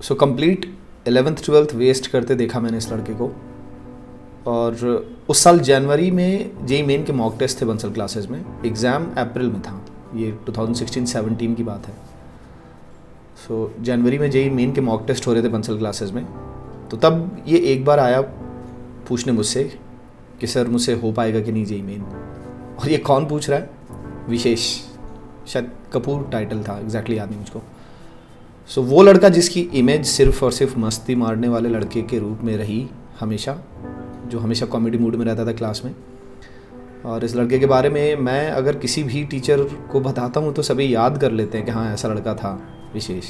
So complete 11th 12th waste करते देखा मैंने इस लड़के को। और उस साल जनवरी में जेई मेन के मॉक टेस्ट थे बंसल क्लासेस में, एग्ज़ाम अप्रैल में था, ये 2016-17 की बात है। सो जनवरी में जेई मेन के मॉक टेस्ट हो रहे थे बंसल क्लासेस में। तो तब ये एक बार आया पूछने मुझसे कि सर मुझसे हो पाएगा कि नहीं जेई मेन। और ये कौन पूछ रहा है? विशेष, शायद कपूर टाइटल था, एग्जैक्टली याद नहीं मुझको। सो वो लड़का जिसकी इमेज सिर्फ और सिर्फ मस्ती मारने वाले लड़के के रूप में रही हमेशा, जो हमेशा कॉमेडी मूड में रहता था क्लास में। और इस लड़के के बारे में मैं अगर किसी भी टीचर को बताता हूँ तो सभी याद कर लेते हैं कि हाँ ऐसा लड़का था विशेष।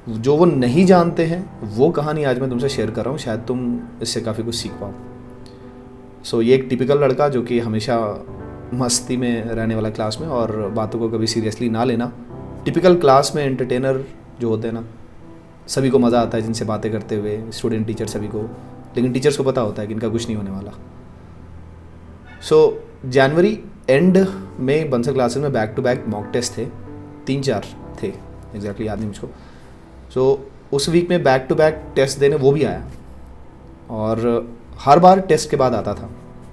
जो वो नहीं जानते हैं वो कहानी आज मैं तुमसे शेयर कर रहा हूँ, शायद तुम इससे काफ़ी कुछ सीख पाओ। सो ये एक टिपिकल लड़का जो कि हमेशा मस्ती में रहने वाला क्लास में, और बातों को कभी सीरियसली ना लेना। टिपिकल क्लास में एंटरटेनर जो होते हैं ना, सभी को मज़ा आता है जिनसे बातें करते हुए, स्टूडेंट टीचर सभी को, लेकिन टीचर्स को पता होता है कि इनका कुछ नहीं होने वाला। सो जनवरी एंड में बंसल क्लासेस में back to back mock test थे, 3-4 थे, एग्जैक्टली याद नहीं मुझको। सो उस वीक में बैक टू बैक टेस्ट देने वो भी आया, और हर बार टेस्ट के बाद आता था।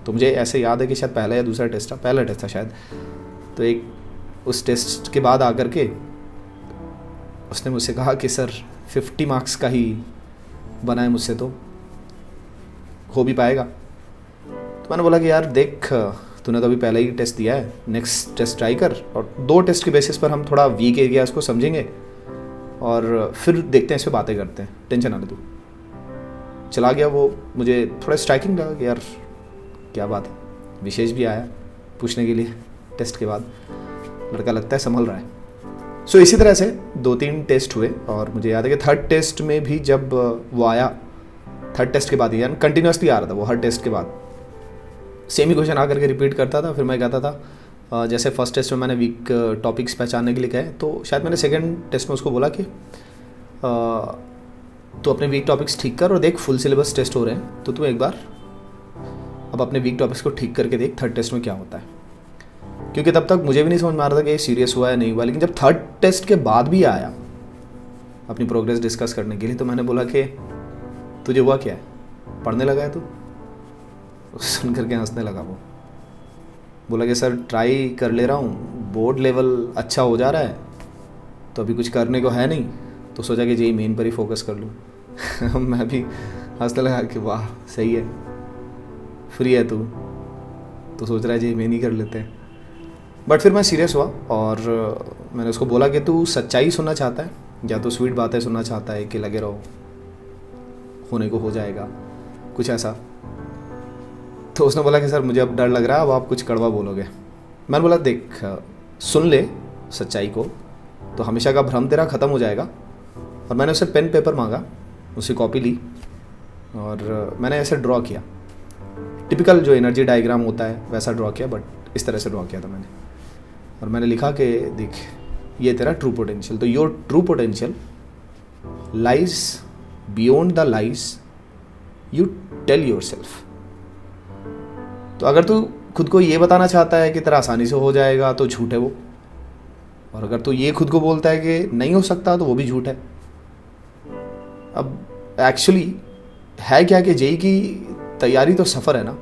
तो मुझे ऐसे याद है कि शायद पहला या दूसरा टेस्ट था, पहला टेस्ट था शायद। तो एक उस टेस्ट के बाद आकर के उसने मुझसे कहा कि सर 50 मार्क्स का ही बना है मुझसे, तो हो भी पाएगा? तो मैंने बोला कि यार देख, तूने तो अभी पहले ही टेस्ट दिया है, नेक्स्ट टेस्ट ट्राई कर, और 2 टेस्ट के बेसिस पर हम थोड़ा वीक एरियाज़ को समझेंगे और फिर देखते हैं, इस पर बातें करते हैं, टेंशन ना ले तू। चला गया वो। मुझे थोड़ा स्ट्राइकिंग लगा कि यार क्या बात है, विशेष भी आया पूछने के लिए टेस्ट के बाद, लड़का लगता है संभल रहा है। सो इसी तरह से 2-3 टेस्ट हुए, और मुझे याद है कि 3rd टेस्ट में भी जब वो आया, 3rd टेस्ट के बाद ही, यानी कंटिन्यूसली आ रहा था वो, हर टेस्ट के बाद सेम ही क्वेश्चन आकर के रिपीट करता था। फिर मैं कहता था, जैसे फर्स्ट टेस्ट में मैंने वीक टॉपिक्स पहचानने के लिए कहे, तो शायद मैंने 2nd टेस्ट में उसको बोला कि तो अपने वीक टॉपिक्स ठीक कर और देख, फुल सिलेबस टेस्ट हो रहे हैं, तो तू एक बार अब अपने वीक टॉपिक्स को ठीक करके देख 3rd टेस्ट में क्या होता है। क्योंकि तब तक मुझे भी नहीं समझ में आ रहा था कि ये सीरियस हुआ है नहीं हुआ। लेकिन जब 3rd टेस्ट के बाद भी आया अपनी प्रोग्रेस डिस्कस करने के लिए, तो मैंने बोला कि तुझे हुआ क्या है, पढ़ने लगा है तू? सुन करके हंसने लगा वो। बोला कि सर ट्राई कर ले रहा हूँ, बोर्ड लेवल अच्छा हो जा रहा है, तो अभी कुछ करने को है नहीं, तो सोचा कि जेई मेन पर ही फोकस कर लूँ। मैं भी हंसने लगा कि वाह सही है, फ्री है तू तो सोच रहा है जेई मेन ही कर लेते हैं। बट फिर मैं सीरियस हुआ और मैंने उसको बोला कि तू सच्चाई सुनना चाहता है या तो स्वीट बातें सुनना चाहता है कि लगे रहो होने को हो जाएगा, कुछ ऐसा। तो उसने बोला कि सर मुझे अब डर लग रहा है, अब आप कुछ कड़वा बोलोगे। मैंने बोला देख, सुन ले सच्चाई को, तो हमेशा का भ्रम तेरा ख़त्म हो जाएगा। और मैंने उससे पेन पेपर मांगा, उसकी कॉपी ली और मैंने ऐसे ड्रॉ किया, टिपिकल जो एनर्जी डायग्राम होता है वैसा ड्रॉ किया, बट इस तरह से ड्रॉ किया था मैंने। और मैंने लिखा कि देख ये तेरा ट्रू पोटेंशियल, तो your true potential lies beyond the lies you tell yourself. तो अगर तू खुद को ये बताना चाहता है कि तेरा आसानी से हो जाएगा तो झूठ है वो, और अगर तू ये खुद को बोलता है कि नहीं हो सकता तो वो भी झूठ है। अब एक्चुअली है क्या कि जेई की तैयारी तो सफ़र है ना,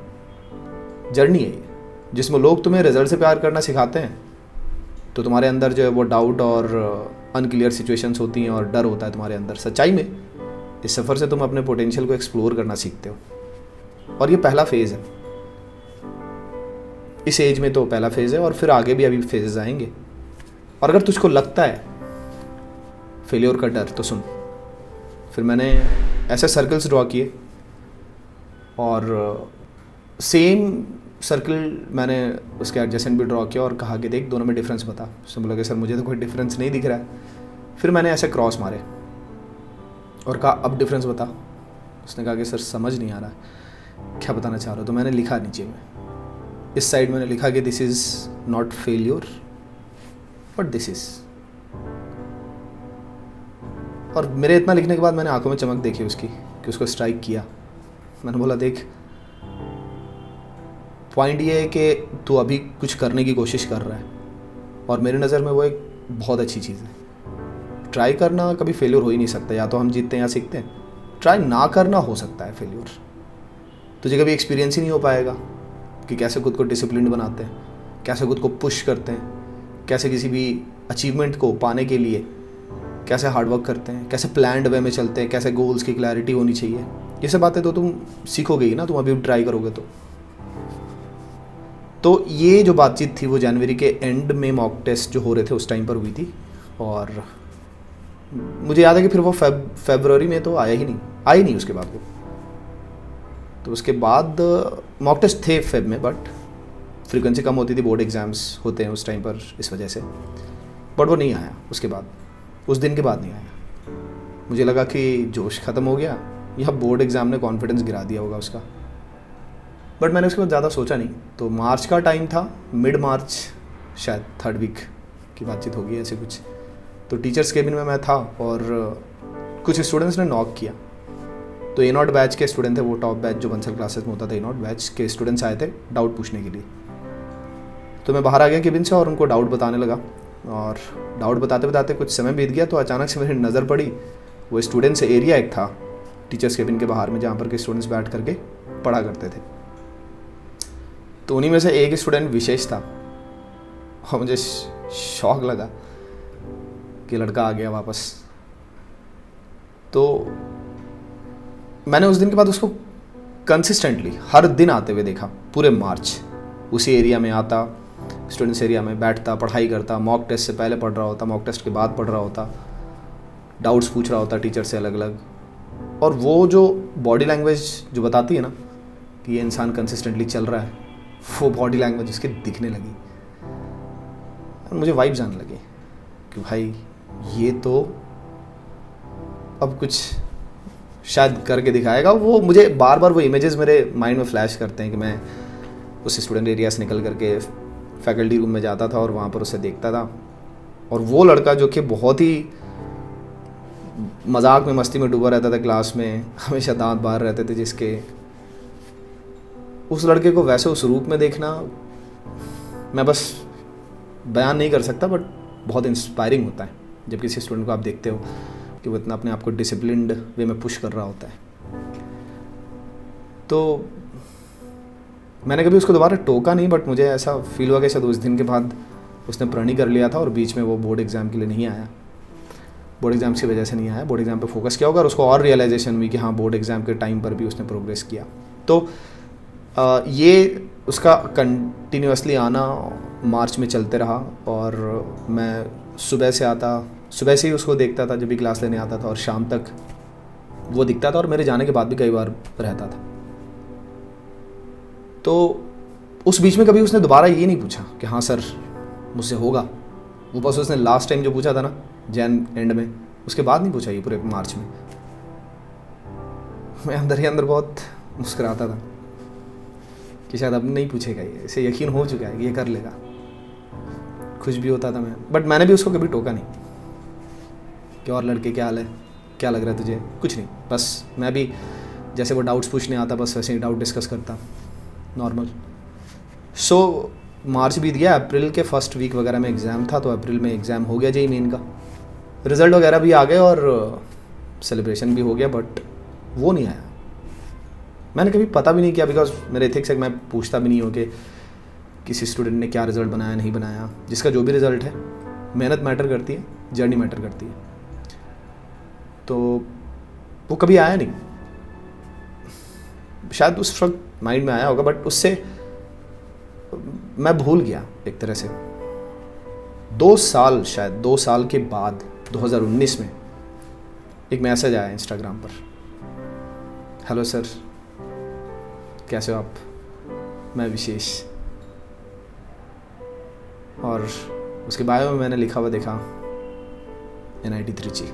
जर्नी है ये, जिसमें लोग तुम्हें रिजल्ट से प्यार करना सिखाते हैं, तो तुम्हारे अंदर जो है वो डाउट और अनक्लियर सिचुएशंस होती हैं और डर होता है तुम्हारे अंदर। सच्चाई में इस सफ़र से तुम अपने पोटेंशियल को एक्सप्लोर करना सीखते हो, और ये पहला फेज़ है। इस एज में तो पहला फेज़ है, और फिर आगे भी अभी फेजेस आएंगे। और अगर तुझको लगता है फेलियर का डर, तो सुन। फिर मैंने ऐसे सर्कल्स ड्रॉ किए और सेम सर्कल मैंने उसके एडजेसेंट भी ड्रॉ किया और कहा कि देख दोनों में डिफरेंस बता। उसने बोला कि सर मुझे तो कोई डिफरेंस नहीं दिख रहा है। फिर मैंने ऐसे क्रॉस मारे और कहा अब डिफरेंस बता। उसने कहा कि सर समझ नहीं आ रहा है, क्या बताना चाह रहे हो? तो मैंने लिखा नीचे में, इस साइड मैंने लिखा कि this is not failure but this is. और मेरे इतना लिखने के बाद मैंने आंखों में चमक देखी उसकी, कि उसको स्ट्राइक किया। मैंने बोला देख, पॉइंट ये है कि तू अभी कुछ करने की कोशिश कर रहा है, और मेरी नज़र में वो एक बहुत अच्छी चीज़ है। ट्राई करना कभी फेल्योर हो ही नहीं सकता, या तो हम जीतते हैं या सीखते हैं। ट्राई ना करना हो सकता है फेल्योर। तुझे कभी एक्सपीरियंस ही नहीं हो पाएगा कि कैसे खुद को डिसिप्लिन बनाते हैं, कैसे खुद को पुश करते हैं, कैसे किसी भी अचीवमेंट को पाने के लिए कैसे हार्डवर्क करते हैं, कैसे प्लान्ड वे में चलते हैं, कैसे गोल्स की क्लैरिटी होनी चाहिए। ये सब बातें तो तुम सीखोगे ही ना, तुम अभी ट्राई करोगे तो ये जो बातचीत थी वो जनवरी के एंड में मॉक टेस्ट जो हो रहे थे उस टाइम पर हुई थी। और मुझे याद है कि फिर वो फरवरी में तो आई नहीं उसके बाद वो। तो उसके बाद मॉक टेस्ट थे फेब में, बट फ्रीक्वेंसी कम होती थी, बोर्ड एग्ज़ाम्स होते हैं उस टाइम पर इस वजह से। बट वो नहीं आया उसके बाद, उस दिन के बाद नहीं आया। मुझे लगा कि जोश ख़त्म हो गया या बोर्ड एग्ज़ाम ने कॉन्फिडेंस गिरा दिया होगा उसका। बट मैंने उसके बाद ज़्यादा सोचा नहीं। तो मार्च का टाइम था, मिड मार्च शायद 3rd वीक की बातचीत होगी ऐसे कुछ। तो टीचर्स केबिन में मैं था और कुछ स्टूडेंट्स ने नॉक किया। तो A0 बैच के स्टूडेंट थे, वो टॉप बैच जो बंसल क्लासेस में होता था, A0 बैच के स्टूडेंट्स आए थे डाउट पूछने के लिए। तो मैं बाहर आ गया केबिन से और उनको डाउट बताने लगा। और डाउट बताते बताते कुछ समय बीत गया तो अचानक से मेरी नज़र पड़ी, वो स्टूडेंट्स एरिया एक था टीचर्स केबिन के बाहर में, जहाँ पर के स्टूडेंट्स बैठ करके पढ़ा करते थे। तो उन्हीं में से एक स्टूडेंट विशेष था और मुझे शौक लगा कि लड़का आ गया वापस। तो मैंने उस दिन के बाद उसको कंसिस्टेंटली हर दिन आते हुए देखा, पूरे मार्च। उसी एरिया में आता, स्टूडेंट्स एरिया में बैठता, पढ़ाई करता, मॉक टेस्ट से पहले पढ़ रहा होता, मॉक टेस्ट के बाद पढ़ रहा होता, डाउट्स पूछ रहा होता टीचर से अलग अलग। और वो जो बॉडी लैंग्वेज जो बताती है ना कि ये इंसान कंसिस्टेंटली चल रहा है, वो बॉडी लैंग्वेज उसके दिखने लगी। और मुझे वाइब्स आने लगे कि भाई ये तो अब कुछ शायद करके दिखाएगा। वो मुझे बार बार वो इमेजेस मेरे माइंड में फ्लैश करते हैं कि मैं उस स्टूडेंट एरिया से निकल करके फैकल्टी रूम में जाता था और वहाँ पर उसे देखता था। और वो लड़का जो कि बहुत ही मजाक में मस्ती में डूबा रहता था क्लास में, हमेशा दांत बाहर रहते थे जिसके, उस लड़के को वैसे उस रूप में देखना मैं बस बयान नहीं कर सकता, बट बहुत इंस्पायरिंग होता है जब किसी स्टूडेंट को आप देखते हो कि वो इतना अपने आप को डिसिप्लिन्ड वे में पुश कर रहा होता है। तो मैंने कभी उसको दोबारा टोका नहीं, बट मुझे ऐसा फील हुआ कि शायद उस दिन के बाद उसने प्रण ही कर लिया था और बीच में वो बोर्ड एग्ज़ाम के लिए नहीं आया, बोर्ड एग्ज़ाम की वजह से नहीं आया, बोर्ड एग्ज़ाम पे फोकस किया होगा और उसको और रियलाइजेशन हुई कि हाँ बोर्ड एग्ज़ाम के टाइम पर भी उसने प्रोग्रेस किया। तो ये उसका कंटिन्यूसली आना मार्च में चलते रहा। और मैं सुबह से ही उसको देखता था जब भी क्लास लेने आता था, और शाम तक वो दिखता था और मेरे जाने के बाद भी कई बार रहता था। तो उस बीच में कभी उसने दोबारा ये नहीं पूछा कि हाँ सर मुझसे होगा, वो बस उसने लास्ट टाइम जो पूछा था ना जैन एंड में, उसके बाद नहीं पूछा ये पूरे मार्च में। मैं अंदर ही अंदर बहुत मुस्कुराता था कि शायद अब नहीं पूछेगा ये, इसे यकीन हो चुका है कि ये कर लेगा। खुश भी होता था मैं, बट मैंने भी उसको कभी टोका नहीं कि और लड़के क्या हाल है, क्या लग रहा है तुझे, कुछ नहीं। बस मैं भी जैसे वो डाउट्स पूछने आता बस वैसे ही डाउट डिस्कस करता, नॉर्मल। सो मार्च बीत गया, अप्रैल के फर्स्ट वीक वगैरह में एग्ज़ाम था, तो अप्रैल में एग्ज़ाम हो गया जेईई मेन का, रिज़ल्ट वगैरह भी आ गए और सेलिब्रेशन भी हो गया, बट वो नहीं आया। मैंने कभी पता भी नहीं किया, बिकॉज मेरे एथिक्स है कि मैं पूछता भी नहीं हूँ कि किसी स्टूडेंट ने क्या रिज़ल्ट बनाया नहीं बनाया। जिसका जो भी रिज़ल्ट है, मेहनत मैटर करती है, जर्नी मैटर करती है। तो वो कभी आया नहीं, शायद उस वक्त माइंड में आया होगा, बट उससे मैं भूल गया एक तरह से। 2 साल के बाद 2019 में एक मैसेज आया इंस्टाग्राम पर, हेलो सर कैसे हो आप, मैं विशेष। और उसके बारे में मैंने लिखा हुआ देखा NIT त्रिची।